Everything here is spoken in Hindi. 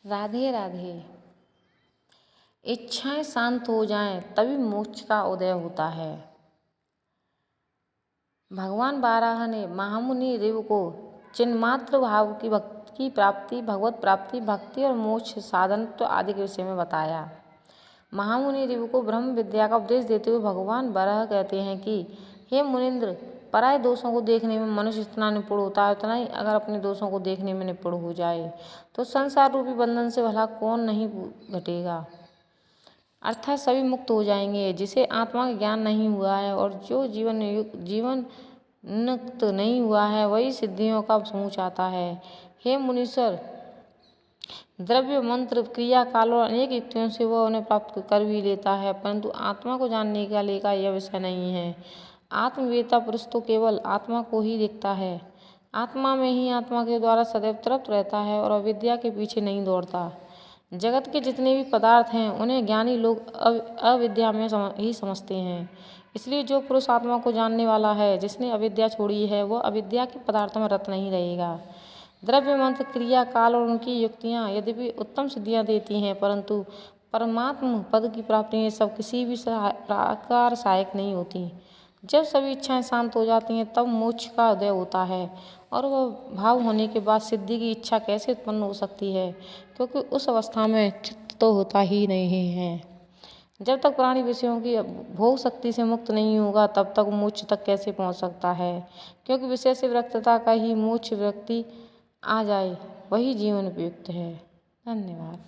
राधे राधे। इच्छाएं शांत हो जाएं तभी मोक्ष का उदय होता है। भगवान बाराह ने महामुनि ऋभु को चिन्मात्र भाव की भक्ति की प्राप्ति, भगवत प्राप्ति, भक्ति और मोक्ष साधनत्व आदि के विषय में बताया। महामुनि ऋभु को ब्रह्म विद्या का उपदेश देते हुए भगवान बाराह कहते हैं कि हे मुनिंद्र, पराये दोषों को देखने में मनुष्य इतना निपुण होता है, उतना ही अगर अपने दोषों को देखने में निपुण हो जाए तो संसार रूपी बंधन से भला कौन नहीं घटेगा। अर्थात सभी मुक्त हो जाएंगे। जिसे आत्मा का ज्ञान नहीं हुआ है और जो जीवन मुक्त नहीं हुआ है वही सिद्धियों का समूह चाहता है। हे मुनीश्वर, द्रव्य, मंत्र, क्रिया, काल और अनेक युक्तियों से वह उन्हें प्राप्त कर भी लेता है, परंतु आत्मा को जानने का लेकर यह विषय नहीं है। आत्मवेता पुरुष तो केवल आत्मा को ही देखता है, आत्मा में ही आत्मा के द्वारा सदैव तृप्त रहता है और अविद्या के पीछे नहीं दौड़ता। जगत के जितने भी पदार्थ हैं उन्हें ज्ञानी लोग अविद्या में ही समझते हैं। इसलिए जो पुरुष आत्मा को जानने वाला है, जिसने अविद्या छोड़ी है, वह अविद्या के पदार्थों में रत नहीं रहेगा। द्रव्य, मंत्र, क्रिया, काल और उनकी युक्तियाँ यद्यपि उत्तम सिद्धियाँ देती हैं, परंतु परमात्म पद की प्राप्ति में सब किसी भी प्रकार सहायक नहीं होती। जब सभी इच्छाएं शांत हो जाती हैं तब मोक्ष का उदय होता है, और वह भाव होने के बाद सिद्धि की इच्छा कैसे उत्पन्न हो सकती है, क्योंकि उस अवस्था में चित्त तो होता ही नहीं है। जब तक प्राणी विषयों की भोग शक्ति से मुक्त नहीं होगा तब तक मोक्ष तक कैसे पहुंच सकता है, क्योंकि विषय से विरक्तता का ही मोक्ष व्यक्ति आ जाए वही जीवन उपयुक्त है। धन्यवाद।